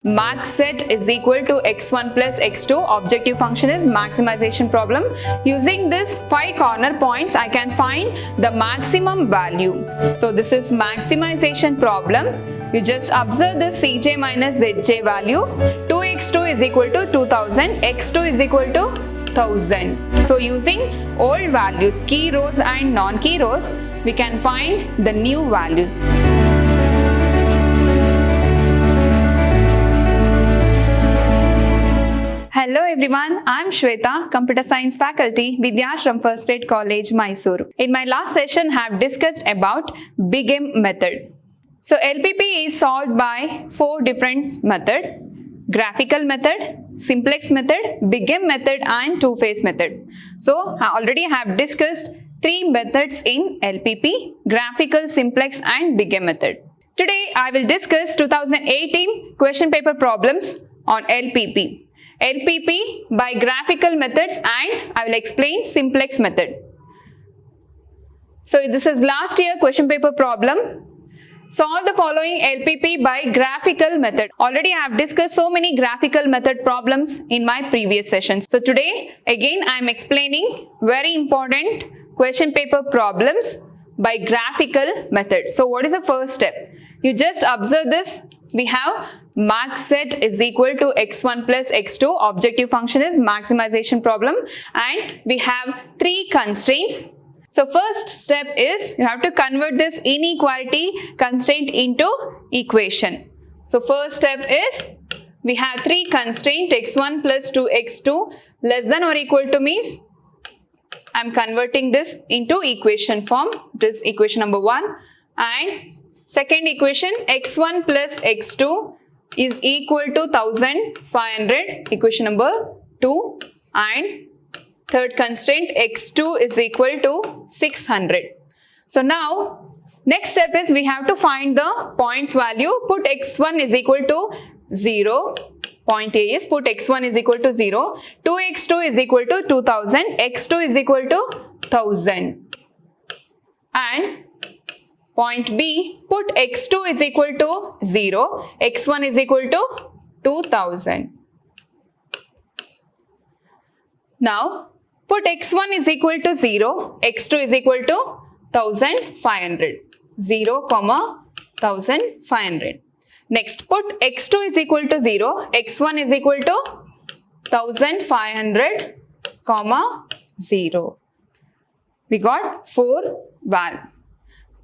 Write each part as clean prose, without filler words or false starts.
Max set is equal to x1 plus x2. Objective function is maximization problem. Using this 5 corner points, I can find the maximum value. So this is maximization problem. You just observe this Cj minus Zj value. 2x2 is equal to 2000, x2 is equal to 1000. So using old values, key rows and non-key rows, we can find the new values. Hello everyone, I am Shweta, Computer Science faculty, Vidhyaashram First Grade College, Mysuru. In my last session, I have discussed about BCA method. So LPP is solved by 4 different methods: graphical method, simplex method, BCA method and two-phase method. So I already have discussed 3 methods in LPP: graphical, simplex and BCA method. Today I will discuss 2018 question paper problems on LPP. LPP by graphical methods and I will explain simplex method. So this is last year question paper problem. Solve the following LPP by graphical method. Already I have discussed so many graphical method problems in my previous sessions. So today again I am explaining very important question paper problems by graphical method. So what is the first step? You just observe this. We have max set is equal to x1 plus x2. Objective function is maximization problem and we have 3 constraints. So first step is you have to convert this inequality constraint into equation. So first step is we have 3 constraints: x1 plus 2x2 less than or equal to means I am converting this into equation form. This equation number 1, and second equation x1 plus x2 is equal to 1500, equation number 2, and third constraint x2 is equal to 600. So now next step is we have to find the points value. Put x1 is equal to 0. Point A is put x1 is equal to 0. 2x2 is equal to 2000. x2 is equal to 1000. And point B, put x2 is equal to 0, x1 is equal to 2000. Now, put x1 is equal to 0, x2 is equal to 1500. 0, 1500. Next, put x2 is equal to 0, x1 is equal to 1500, 0. We got 4 values.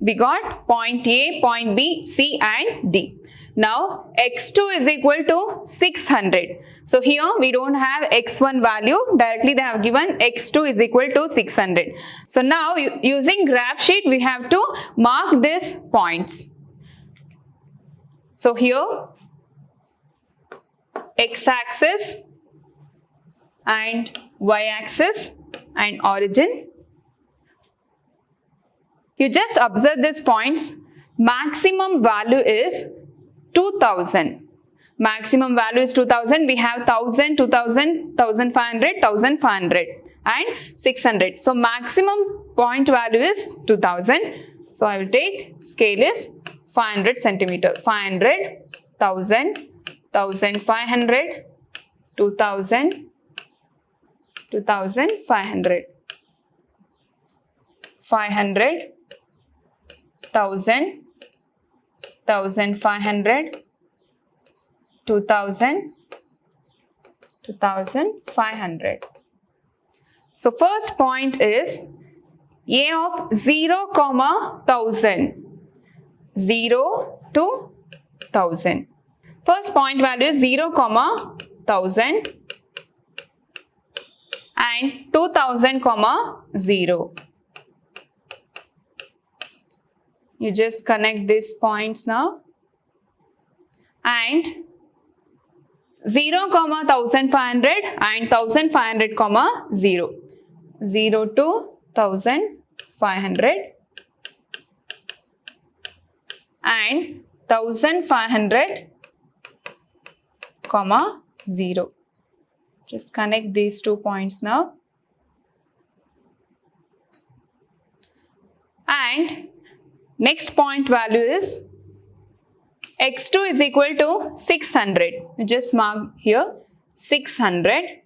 We got point A, point B, C and D. Now x2 is equal to 600. So here we don't have x1 value. Directly they have given x2 is equal to 600. So now using graph sheet we have to mark these points. So here x-axis and y-axis and origin. You just observe these points. Maximum value is 2000. Maximum value is 2000. We have 1000, 2000, 1500, 1500 and 600. So maximum point value is 2000. So I will take scale is 500 centimeter. 500, 1000, 1500, 2000, 2500, 500, 1000, 1500, 2000, 2500. So first point is A of 0, 1000. 0 to 1000. First point value is 0, 1000 and 2000, 0. You just connect these points now. And 0, 1500 and 1500, 0. 0 to 1500 and 1500, 0. Just connect these 2 points now. And next point value is x2 is equal to 600. We just mark here 600.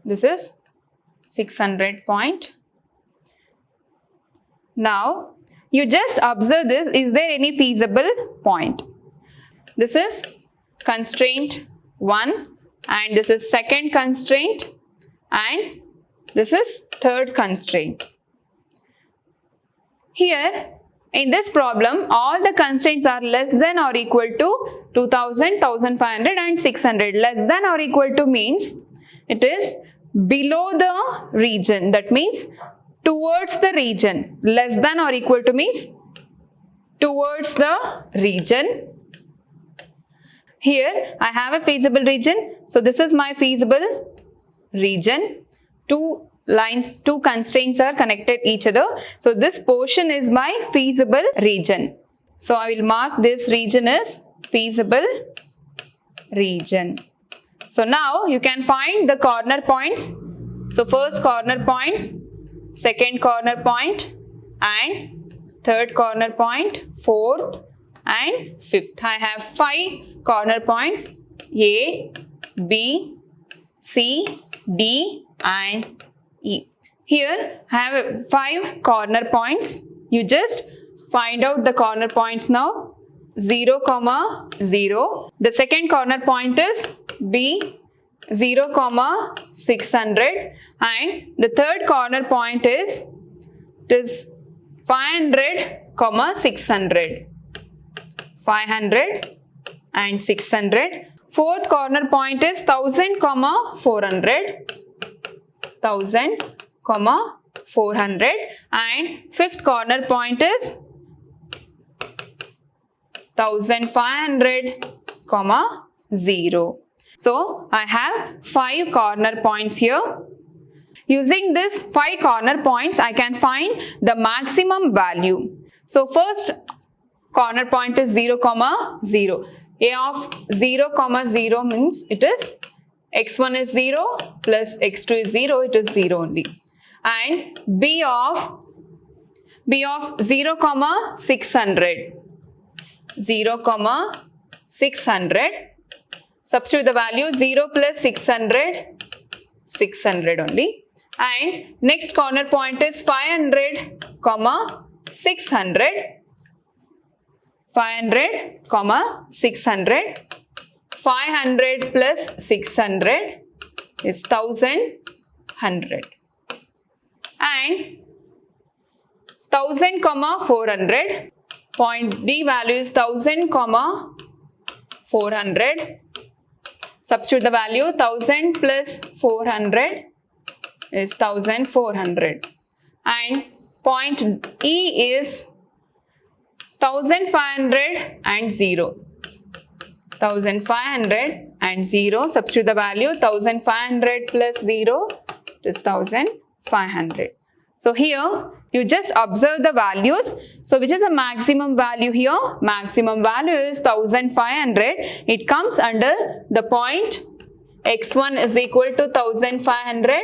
This is 600 point. Now, you just observe this. Is there any feasible point? This is constraint 1 and this is second constraint and this is third constraint. Here, in this problem, all the constraints are less than or equal to 2000, 1500 and 600. Less than or equal to means it is below the region. That means towards the region. Less than or equal to means towards the region. Here I have a feasible region. So this is my feasible region. Two constraints are connected each other. So this portion is my feasible region. So I will mark this region as feasible region. So now you can find the corner points. So first corner points, second corner point and third corner point, fourth and fifth. I have 5 corner points A, B, C, D and E. Here I have 5 corner points. You just find out the corner points now. 0, 0. The second corner point is B, 0, 600 and the third corner point is 500, 600. 500 and 600. Fourth corner point is 1000, 400. 1000, 400 and fifth corner point is 1500, 0. So I have 5 corner points here. Using this 5 corner points, I can find the maximum value. So first corner point is 0, 0. A of 0, 0 means it is x1 is 0 plus x2 is 0, it is 0 only. And B of 0, 600. 0, 600. Substitute the value 0 plus 600, 600 only. And next corner point is 500, 600. 500, 600. 500 plus 600 is 1100. And 1000, 400. Point D value is 1000, 400. Substitute the value 1000 plus 400 is 1400. And point E is 1500 and 0. 1500 and 0. Substitute the value 1500 plus 0 is 1500. So here you just observe the values. So which is a maximum value here? Maximum value is 1500. It comes under the point x1 is equal to 1500,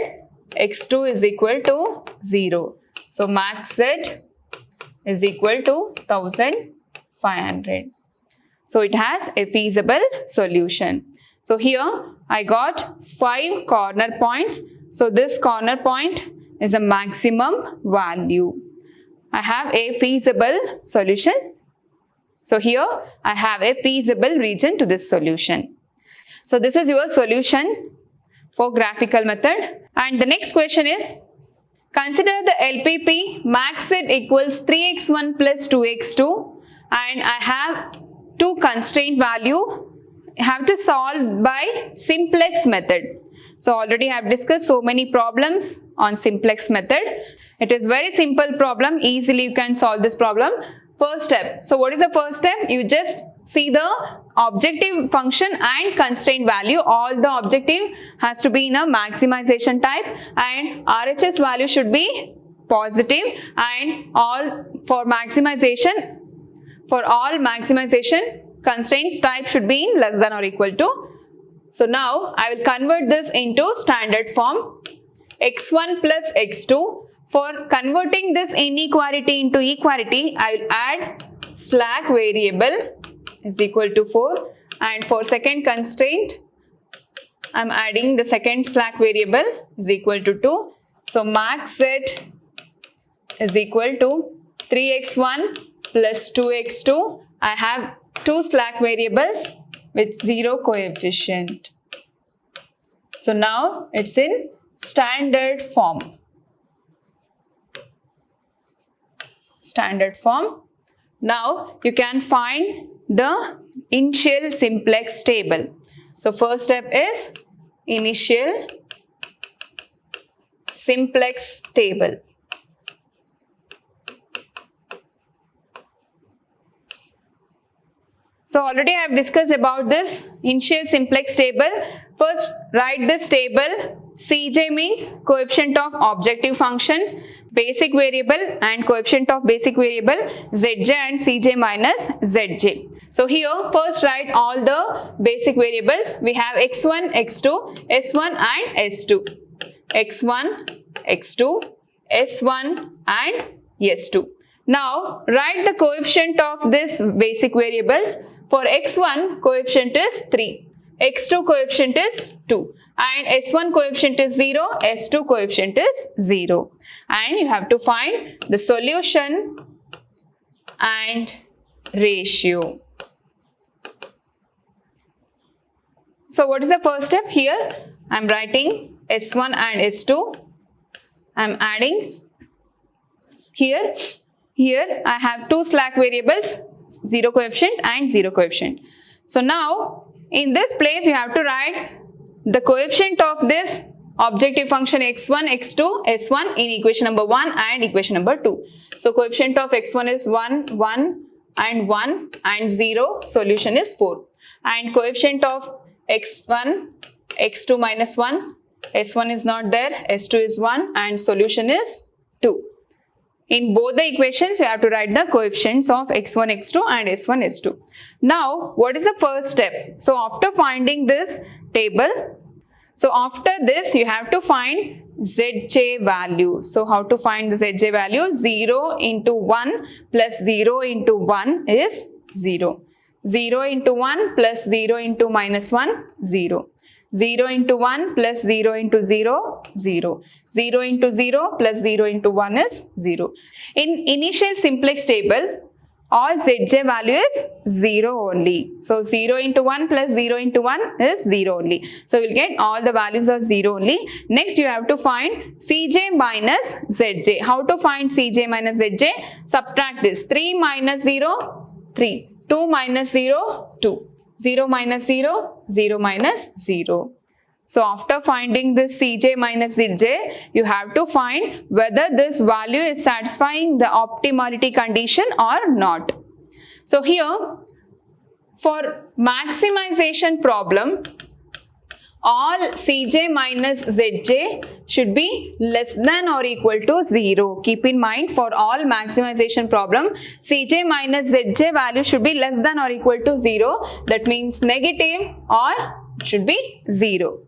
x2 is equal to 0. So max z is equal to 1500. So it has a feasible solution. So here I got 5 corner points. So this corner point is a maximum value. I have a feasible solution. So here I have a feasible region to this solution. So this is your solution for graphical method. And the next question is, consider the LPP max z equals 3x1 plus 2x2 and I have 2 constraint value. I have to solve by simplex method. So already I have discussed so many problems on simplex method. It is very simple problem. Easily you can solve this problem. First step. So what is the first step? You just see the objective function and constraint value. All the objective has to be in a maximization type and RHS value should be positive, and all maximization constraints type should be in less than or equal to. So now I will convert this into standard form. x1 plus x2 For converting this inequality into equality, I will add slack variable is equal to 4, and for second constraint, I am adding the second slack variable is equal to 2. So max z is equal to 3x1 plus 2x2. I have two slack variables with 0 coefficient. So now it's in standard form. Standard form. Now you can find the initial simplex table. So first step is initial simplex table. So already I have discussed about this initial simplex table. First write this table. Cj means coefficient of objective functions, basic variable and coefficient of basic variable, zj and cj minus zj. So here first write all the basic variables. We have x1, x2, s1 and s2. x1, x2, s1 and s2. Now write the coefficient of these basic variables. For x1 coefficient is 3, x2 coefficient is 2 and s1 coefficient is 0, s2 coefficient is 0. And you have to find the solution and ratio. So what is the first step? Here I am writing s1 and s2. I am adding here I have two slack variables, 0 coefficient and 0 coefficient. So now in this place you have to write the coefficient of this objective function x1, x2, s1 in equation number 1 and equation number 2. So coefficient of x1 is 1, 1 and 1 and 0, solution is 4. And coefficient of x1, x2 minus 1, s1 is not there, s2 is 1 and solution is 2. In both the equations, you have to write the coefficients of x1, x2 and s1, s2. Now, what is the first step? So, after finding this table, you have to find zj value. So, how to find the zj value? 0 into 1 plus 0 into 1 is 0. 0 into 1 plus 0 into minus 1, 0. 0 into 1 plus 0 into 0, 0. 0 into 0 plus 0 into 1 is 0. In initial simplex table, all zj value is 0 only. So 0 into 1 plus 0 into 1 is 0 only. So you will get all the values are 0 only. Next you have to find cj minus zj. How to find cj minus zj? Subtract this. 3 minus 0, 3. 2 minus 0, 2. 0 minus 0, 0 minus 0. So after finding this cj minus zj, you have to find whether this value is satisfying the optimality condition or not. So here, for maximization problem, all cj minus zj should be less than or equal to 0. Keep in mind, for all maximization problem, cj minus zj value should be less than or equal to 0. That means negative or should be 0.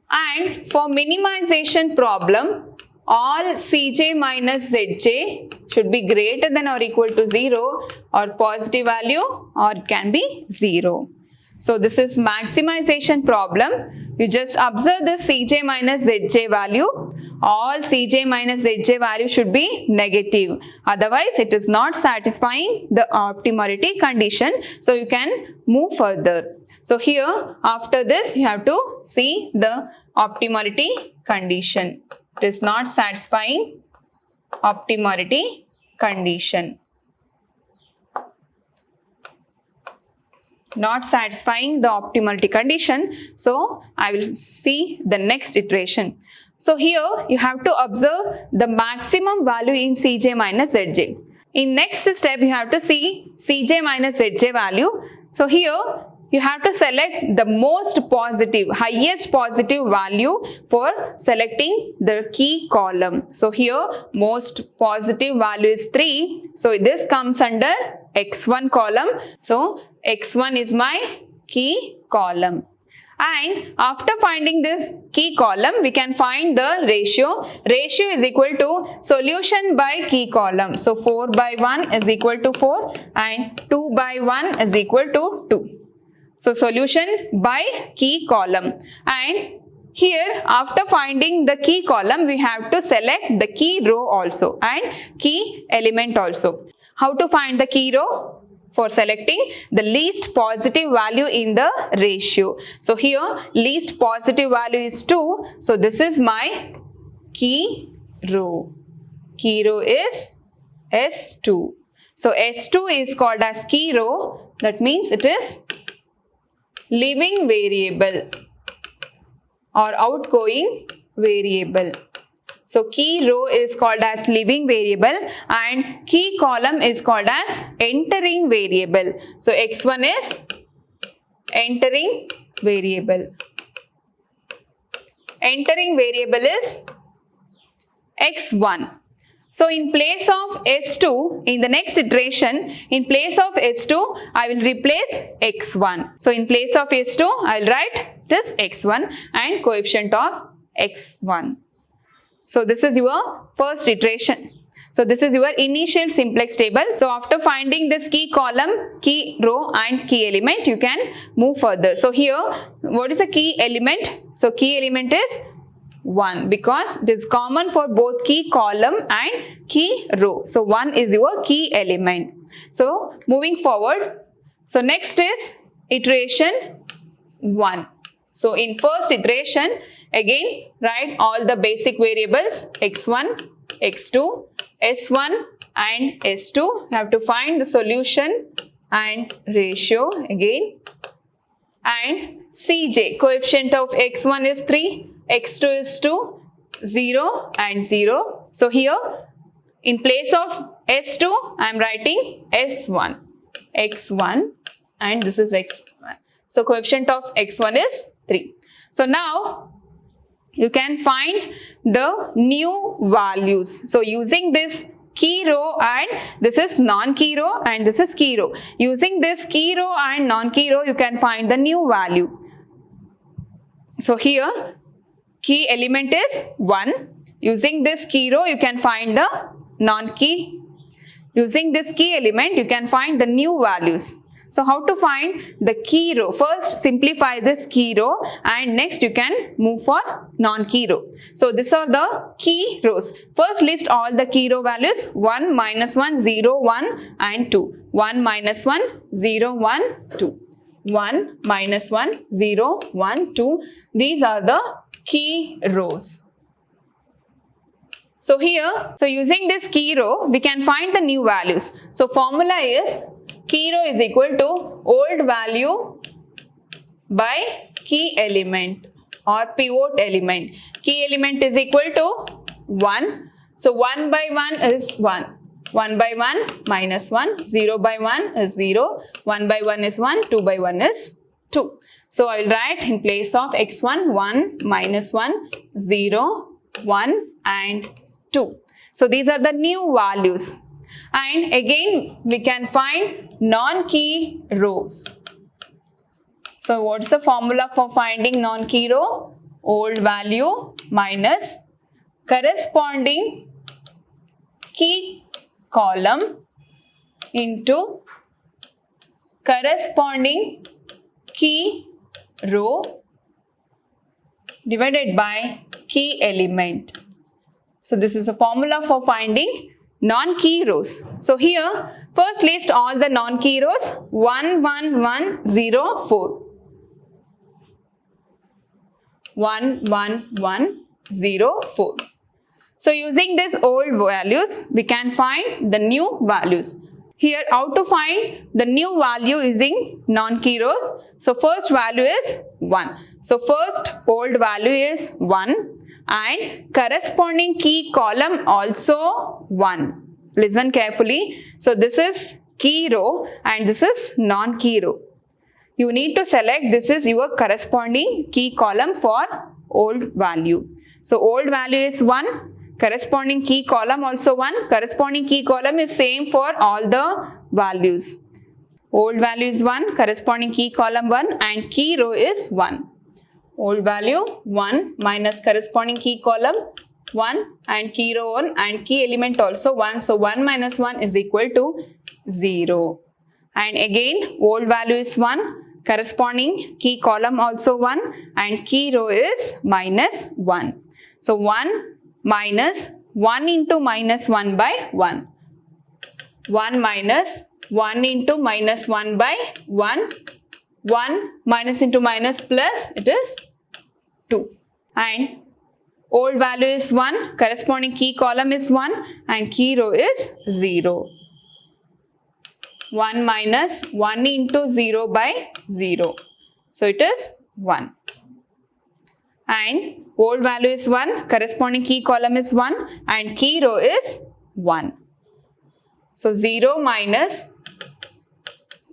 And for minimization problem, all cj minus zj should be greater than or equal to 0 or positive value or it can be 0. So this is maximization problem. You just observe the cj minus zj value. All cj minus zj value should be negative. Otherwise, it is not satisfying the optimality condition. So you can move further. So here, after this, you have to see the optimality condition. It is not satisfying optimality condition. Not satisfying the optimality condition. So I will see the next iteration. So here you have to observe the maximum value in cj minus zj. In next step you have to see cj minus zj value. So here you have to select the most positive, highest positive value for selecting the key column. So here most positive value is 3. So this comes under x1 column. So x1 is my key column. And after finding this key column, we can find the ratio. Ratio is equal to solution by key column. So 4 by 1 is equal to 4 and 2 by 1 is equal to 2. So solution by key column. And here after finding the key column, we have to select the key row also and key element also. How to find the key row? For selecting the least positive value in the ratio. So here least positive value is 2. So this is my key row. Key row is S2. So S2 is called as key row. That means it is leaving variable or outgoing variable. So key row is called as leaving variable and key column is called as entering variable. So x1 is entering variable. Entering variable is x1. So in place of S2, in the next iteration, in place of S2, I will replace x1. So in place of S2, I will write this x1 and coefficient of x1. So this is your first iteration. So this is your initial simplex table. So after finding this key column, key row and key element, you can move further. So here, what is a key element? So key element is 1 because it is common for both key column and key row. So 1 is your key element. So moving forward, so next is iteration 1. So in first iteration, again write all the basic variables x1, x2, s1 and s2. You have to find the solution and ratio again. And Cj, coefficient of x1 is 3, x2 is 2, 0 and 0. So here in place of s2, I am writing s1, x1 and this is x1. So coefficient of x1 is 3. So now you can find the new values. So using this key row and this is non-key row and this is key row. Using this key row and non-key row, you can find the new value. So here key element is 1. Using this key row, you can find the non-key. Using this key element, you can find the new values. So how to find the key row? First simplify this key row and next you can move for non-key row. So these are the key rows. First list all the key row values 1, -1, 0, 1 and 2. 1, -1, 0, 1, 2. 1, -1, 0, 1, 2. These are the key rows. So here, so using this key row, we can find the new values. So formula is key row is equal to old value by key element or pivot element. Key element is equal to 1. So 1 by 1 is 1. 1 by 1 -1. 0 by 1 is 0. 1 by 1 is 1. 2 by 1 is 2. So I will write in place of x1, 1, -1, 0, 1 and 2. So these are the new values. And again we can find non-key rows. So what's the formula for finding non-key row? Old value minus corresponding key column into corresponding key row divided by key element. So this is a formula for finding non-key rows. So here first list all the non-key rows 1, 1, 1, 0, 4. 1, 1, 1, 0, 4. So using these old values, we can find the new values. Here how to find the new value using non-key rows? So first value is 1. So first old value is 1 and corresponding key column also 1. Listen carefully. So this is key row and this is non-key row. You need to select this is your corresponding key column for old value. So old value is 1. Corresponding key column also 1. Corresponding key column is same for all the values. Old value is 1. Corresponding key column 1 and key row is 1. old value 1 minus corresponding key column 1 and key row 1 and key element also 1. So 1 minus 1 is equal to 0. And again old value is 1, corresponding key column also 1 and key row is minus 1. So 1 minus 1 into minus 1 by 1. 1 minus 1 into minus 1 by 1. 1 minus into minus plus, it is 2. And old value is 1, corresponding key column is 1 and key row is 0. 1 minus 1 into 0 by 0. So it is 1. And old value is 1, corresponding key column is 1 and key row is 1. So 0 minus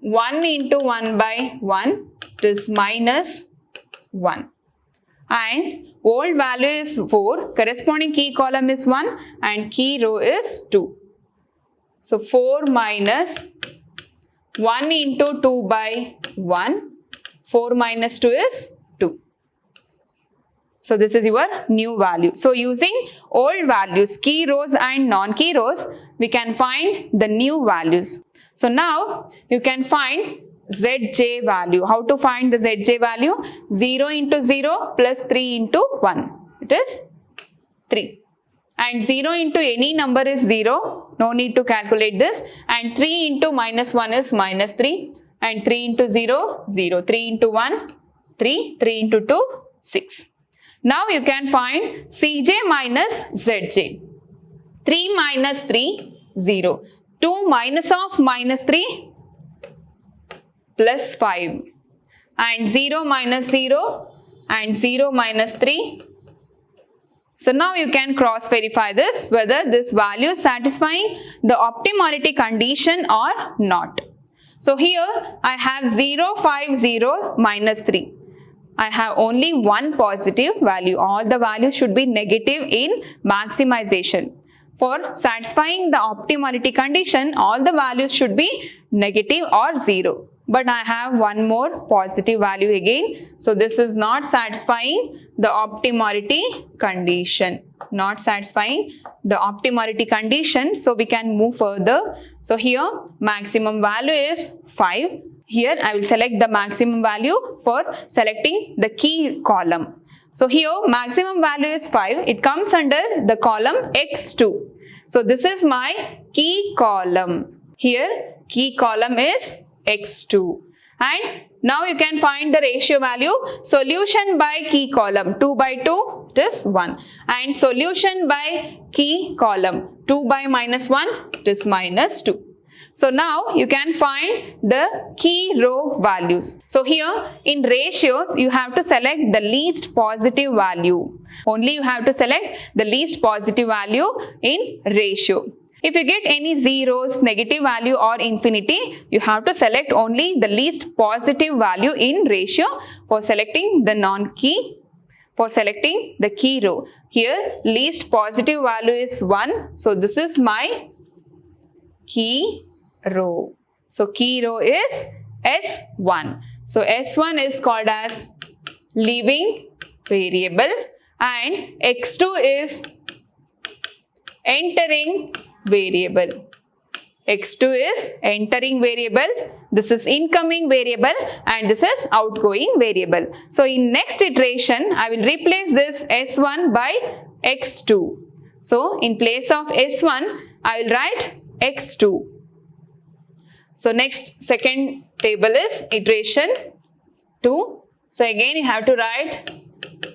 1 into 1 by 1, it is minus 1. And old value is 4, corresponding key column is 1 and key row is 2. So 4 minus 1 into 2 by 1, 4 minus 2 is 2. So this is your new value. So using old values, key rows and non-key rows, we can find the new values. So now you can find Zj value. How to find the Zj value? 0 into 0 plus 3 into 1. It is 3. And 0 into any number is 0. No need to calculate this. And 3 into minus 1 is minus 3. And 3 into 0, 0. 3 into 1, 3. 3 into 2, 6. Now you can find Cj minus Zj. 3 minus 3, 0. 2 minus of minus 3 plus 5 and 0 minus 0 and 0 minus 3. So now you can cross verify this whether this value is satisfying the optimality condition or not. So here I have 0, 5, 0, minus 3. I have only one positive value. All the values should be negative in maximization. For satisfying the optimality condition, all the values should be negative or 0. But I have one more positive value again. So this is not satisfying the optimality condition. Not satisfying the optimality condition. So we can move further. So here maximum value is 5. Here I will select the maximum value for selecting the key column. So here maximum value is 5. It comes under the column x2. So this is my key column. Here key column is x2. And now you can find the ratio value. Solution by key column 2 by 2, it is 1. And solution by key column 2 by minus 1, it is minus 2. So now you can find the key row values. So here in ratios you have to select the least positive value. Only you have to select the least positive value in ratio. If you get any zeros, negative value or infinity, you have to select only the least positive value in ratio for selecting the non-key, for selecting the key row. Here least positive value is 1. So this is my key row. So key row is S1. So S1 is called as leaving variable and X2 is entering variable. X2 is entering variable, this is incoming variable and this is outgoing variable. So in next iteration, I will replace this S1 by X2. So in place of S1, I will write X2. So next second table is iteration 2. So again you have to write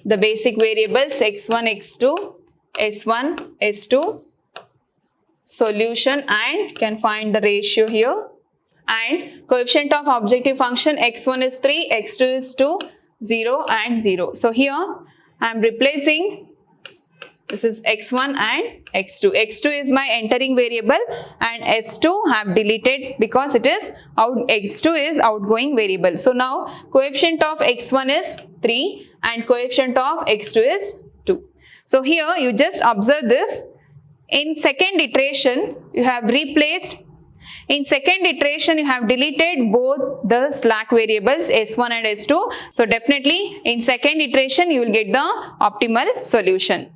the basic variables x1, x2, s1, s2, solution and can find the ratio here. And coefficient of objective function x1 is 3, x2 is 2, 0 and 0. So here I am replacing this is x1 and x2. x2 is my entering variable and s2 I have deleted because it is x2 is outgoing variable. So now coefficient of x1 is 3 and coefficient of x2 is 2. So here you just observe this. In second iteration you have replaced In second iteration, you have deleted both the slack variables S1 and S2. So definitely in second iteration, you will get the optimal solution.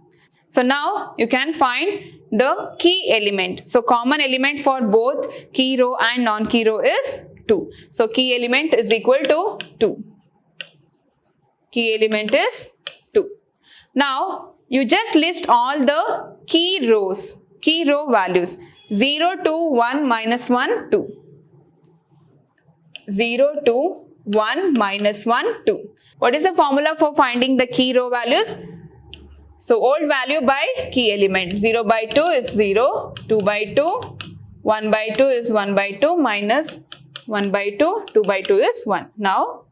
So now you can find the key element. So common element for both key row and non-key row is 2. So key element is equal to 2. Key element is 2. Now you just list all the key rows, key row values. 0, 2, 1, minus 1, 2. 0, 2, 1, minus 1, 2. What is the formula for finding the key row values? So old value by key element. 0 by 2 is 0, 2 by 2, 1 by 2 is 1 by 2, minus 1 by 2, 2 by 2 is 1. Now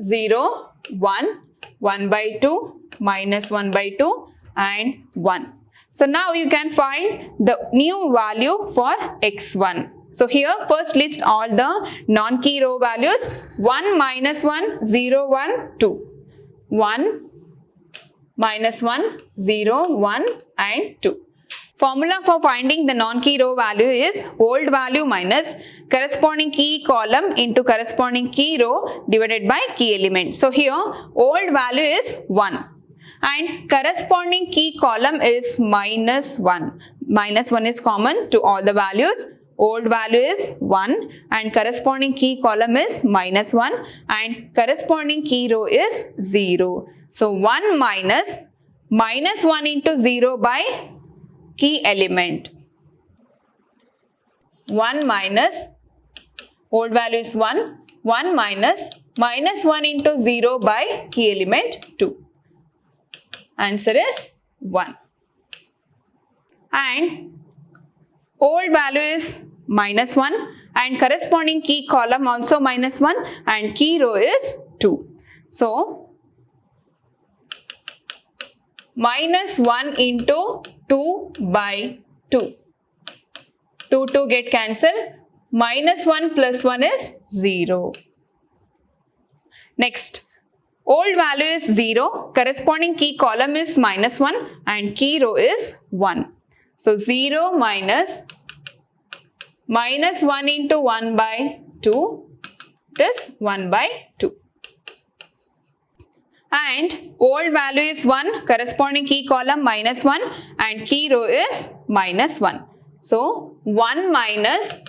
0, 1, 1 by 2, minus 1 by 2 and 1. So now you can find the new value for x1. So here first list all the non-key row values. 1, minus 1, 0, 1, 2. 1, minus 1, 0, 1 and 2. Formula for finding the non-key row value is old value minus corresponding key column into corresponding key row divided by key element. So here old value is 1 and corresponding key column is minus 1. Minus 1 is common to all the values. Old value is 1 and corresponding key column is minus 1 and corresponding key row is 0. So 1 minus 1 into 0 by key element. 1 minus old value is 1. 1 minus 1 into 0 by key element 2. Answer is 1. And old value is minus 1 and corresponding key column also minus 1 and key row is 2. So minus 1 into 2 by 2. 2 get cancelled. Minus 1 plus 1 is 0. Next, old value is 0. Corresponding key column is minus 1 and key row is 1. So 0 minus 1 into 1 by 2 is 1 by 2. And old value is 1, corresponding key column minus 1 and key row is minus 1. So 1 minus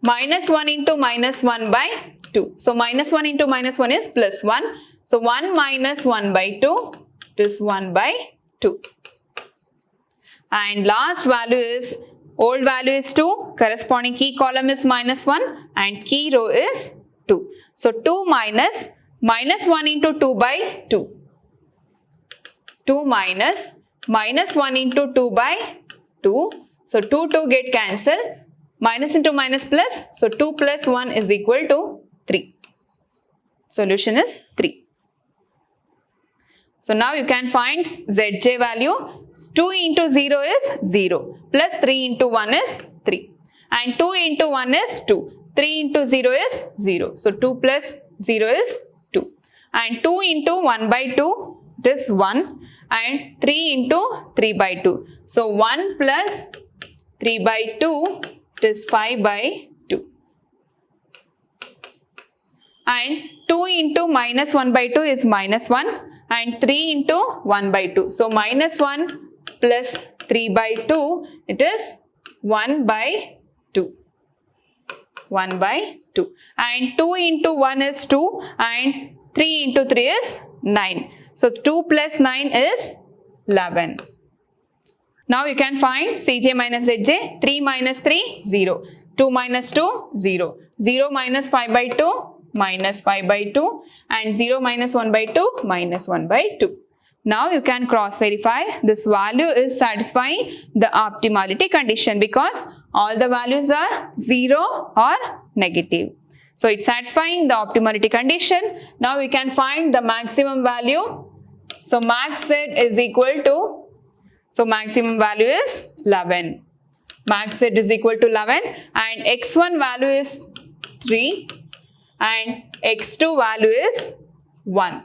1 into minus 1 by 2. So minus 1 into minus 1 is plus 1. So 1 minus 1 by 2 is 1 by 2. And last value is old value is 2, corresponding key column is minus 1 and key row is 2. So 2 minus 1 into 2 by 2. 2 minus 1 into 2 by 2. So 2 get cancelled. Minus into minus plus. So 2 plus 1 is equal to 3. Solution is 3. So now you can find Zj value. 2 into 0 is 0. Plus 3 into 1 is 3. And 2 into 1 is 2. 3 into 0 is 0. So 2 plus 0 is 2. And 2 into 1 by 2 is 1. And 3 into 3 by 2. So 1 plus 3 by 2 is 5 by 2. And 2 into minus 1 by 2 is minus 1. And 3 into 1 by 2. So minus 1 plus 3 by 2, it is 1 by 2. 1 by 2. And 2 into 1 is 2 and 3 into 3 is 9. So 2 plus 9 is 11. Now you can find Cj minus Zj. 3 minus 3, 0. 2 minus 2, 0. 0 minus 5 by 2, minus 5 by 2. And 0 minus 1 by 2, minus 1 by 2. Now you can cross verify this value is satisfying the optimality condition because all the values are 0 or negative. So it's satisfying the optimality condition. Now we can find the maximum value. So max z is equal to, so maximum value is 11. Max z is equal to 11 and x1 value is 3 and x2 value is 1.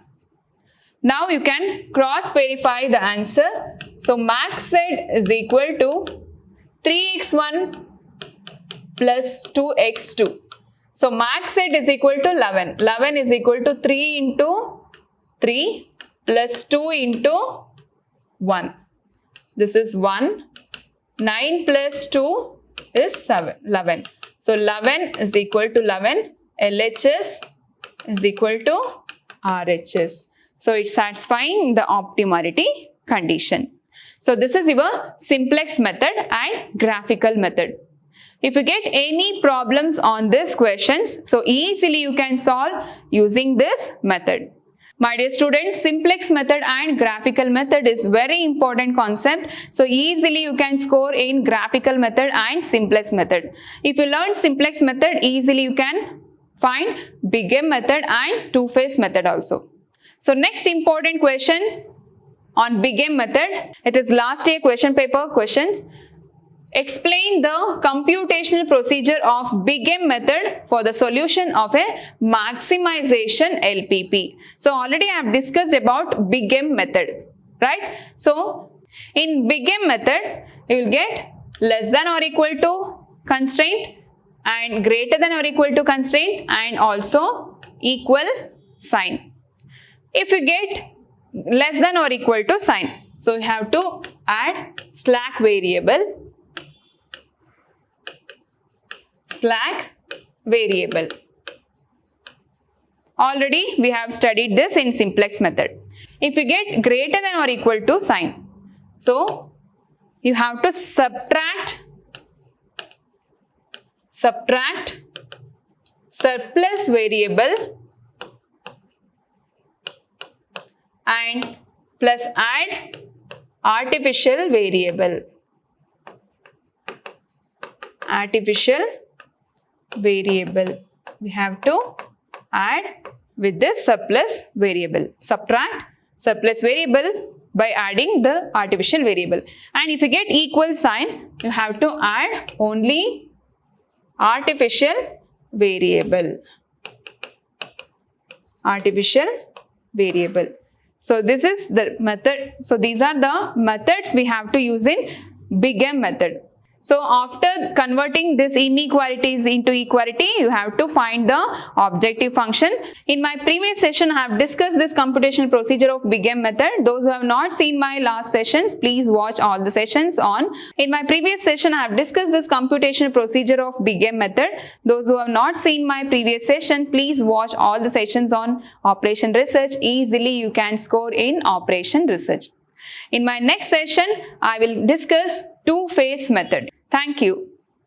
Now you can cross verify the answer. So max z is equal to 3x1 plus 2x2. So max set is equal to 11. 11 is equal to 3 into 3 plus 2 into 1. This is 1. 9 plus 2 is 11. So 11 is equal to 11. LHS is equal to RHS. So it's satisfying the optimality condition. So this is your simplex method and graphical method. If you get any problems on these questions, so easily you can solve using this method. My dear students, simplex method and graphical method is very important concept. So easily you can score in graphical method and simplex method. If you learn simplex method, easily you can find B.C.A method and two-phase method also. So next important question on B.C.A method, it is last year question paper questions. Explain the computational procedure of B.C.A method for the solution of a maximization LPP. So already I have discussed about B.C.A method, right? So in B.C.A method, you will get less than or equal to constraint and greater than or equal to constraint and also equal sign. If you get less than or equal to sign, so you have to add slack variable. Already we have studied this in simplex method. If you get greater than or equal to sign, so you have to subtract surplus variable and plus add artificial variable. We have to add with this surplus variable. Subtract surplus variable by adding the artificial variable. And if you get equal sign, you have to add only artificial variable. So this is the method. So these are the methods we have to use in B.C.A method. So after converting these inequalities into equality, you have to find the objective function. In my previous session, I have discussed this computational procedure of B.C.A method. Those who have not seen my last sessions, please watch all the sessions on. In my previous session, I have discussed this computational procedure of B.C.A method. Those who have not seen my previous session, please watch all the sessions on operation research. Easily you can score in operation research. In my next session, I will discuss two-phase method. Thank you.